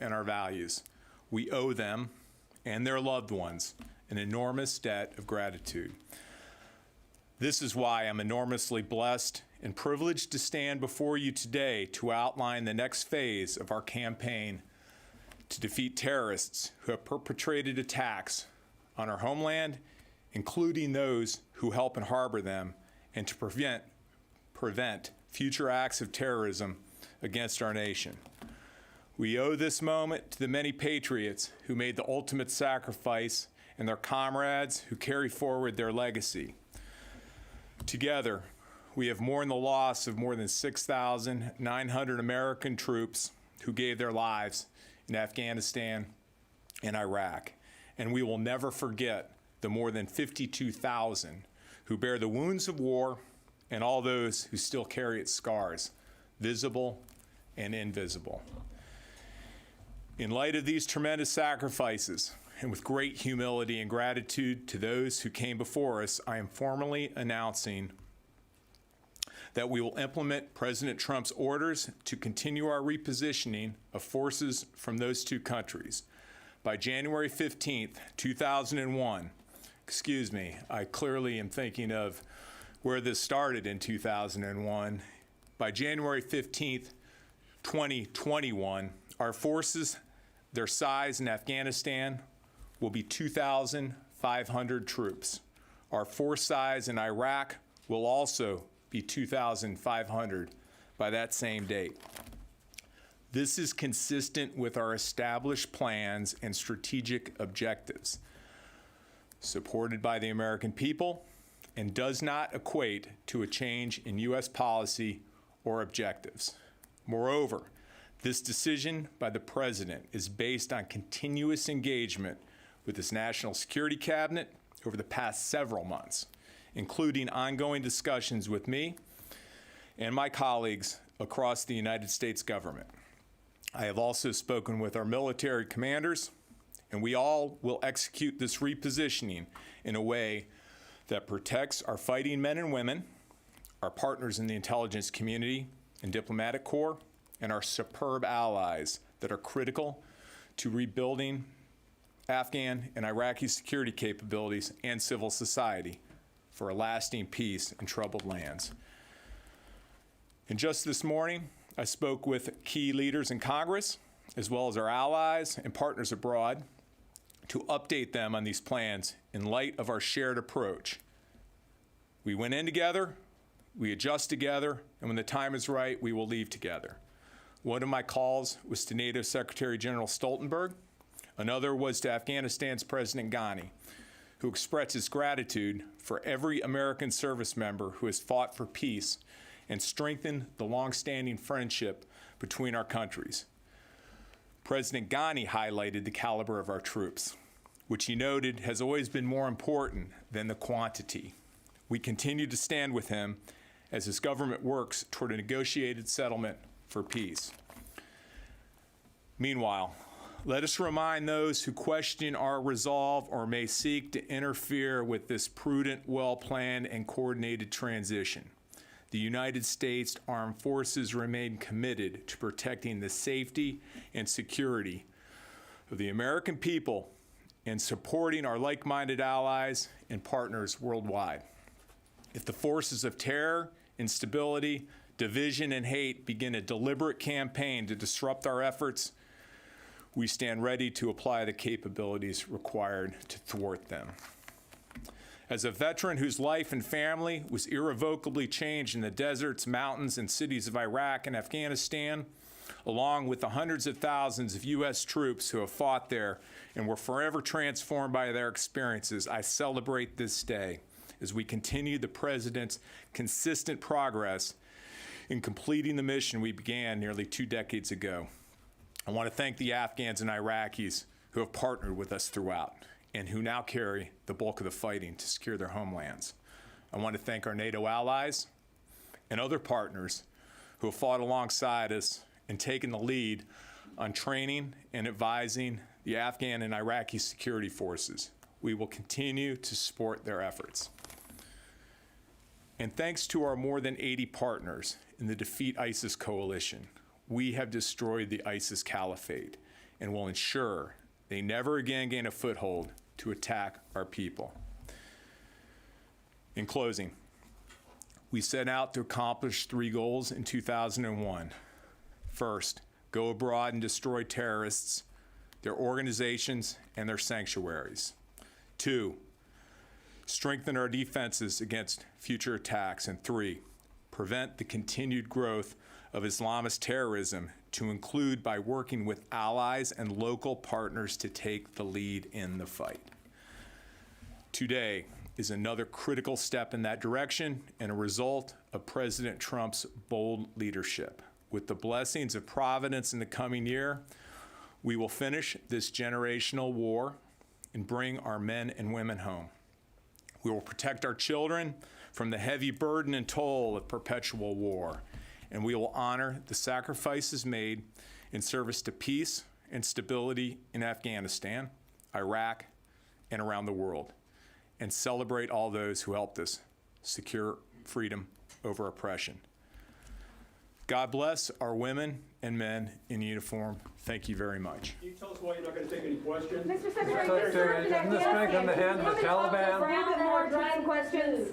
and our values. We owe them and their loved ones an enormous debt of gratitude. This is why I'm enormously blessed and privileged to stand before you today to outline the next phase of our campaign to defeat terrorists who have perpetrated attacks on our homeland, including those who help and harbor them, and to prevent future acts of terrorism against our nation. We owe this moment to the many patriots who made the ultimate sacrifice and their comrades who carry forward their legacy. Together, we have mourned the loss of more than 6,900 American troops who gave their lives in Afghanistan and Iraq, and we will never forget the more than 52,000 who bear the wounds of war and all those who still carry its scars, visible and invisible. In light of these tremendous sacrifices, and with great humility and gratitude to those who came before us, I am formally announcing that we will implement President Trump's orders to continue our repositioning of forces from those two countries. By January 15th, 2001, I clearly am thinking of where this started in 2001. By January 15th, 2021, our forces, their size in Afghanistan, will be 2,500 troops. Our force size in Iraq will also be 2,500 by that same date. This is consistent with our established plans and strategic objectives, supported by the American people, and does not equate to a change in U.S. policy or objectives. Moreover, this decision by the President is based on continuous engagement with his National Security Cabinet over the past several months, including ongoing discussions with me and my colleagues across the United States government. I have also spoken with our military commanders, and we all will execute this repositioning in a way that protects our fighting men and women, our partners in the intelligence community and diplomatic corps, and our superb allies that are critical to rebuilding Afghan and Iraqi security capabilities and civil society for a lasting peace in troubled lands. And just this morning, I spoke with key leaders in Congress, as well as our allies and partners abroad, to update them on these plans in light of our shared approach. We went in together, we adjust together, and when the time is right, we will leave together. One of my calls was to NATO Secretary General Stoltenberg. Another was to Afghanistan's President Ghani, who expressed his gratitude for every American service member who has fought for peace and strengthened the long-standing friendship between our countries. President Ghani highlighted the caliber of our troops, which he noted has always been more important than the quantity. We continue to stand with him as his government works toward a negotiated settlement for peace. Meanwhile, let us remind those who question our resolve or may seek to interfere with this prudent, well-planned, and coordinated transition. The United States Armed Forces remain committed to protecting the safety and security of the American people and supporting our like-minded allies and partners worldwide. If the forces of terror, instability, division, and hate begin a deliberate campaign to disrupt our efforts, we stand ready to apply the capabilities required to thwart them. As a veteran whose life and family was irrevocably changed in the deserts, mountains, and cities of Iraq and Afghanistan, along with the hundreds of thousands of U.S. troops who have fought there and were forever transformed by their experiences, I celebrate this day as we continue the President's consistent progress in completing the mission we began nearly 2 decades ago. I want to thank the Afghans and Iraqis who have partnered with us throughout and who now carry the bulk of the fighting to secure their homelands. I want to thank our NATO allies and other partners who have fought alongside us and taken the lead on training and advising the Afghan and Iraqi security forces. We will continue to support their efforts. And thanks to our more than 80 partners in the Defeat ISIS coalition, we have destroyed the ISIS caliphate and will ensure they never again gain a foothold to attack our people. In closing, we set out to accomplish 3 goals in 2001. First, go abroad and destroy terrorists, their organizations, and their sanctuaries. 2, strengthen our defenses against future attacks. And 3, prevent the continued growth of Islamist terrorism, to include by working with allies and local partners to take the lead in the fight. Today is another critical step in that direction and a result of President Trump's bold leadership. With the blessings of Providence in the coming year, we will finish this generational war and bring our men and women home. We will protect our children from the heavy burden and toll of perpetual war, and we will honor the sacrifices made in service to peace and stability in Afghanistan, Iraq, and around the world, and celebrate all those who helped us secure freedom over oppression. God bless our women and men in uniform. Thank you very much. Can you tell us why you're not going to take any questions? Mr. Secretary, Isn't this strength in the hands of the Taliban? More questions.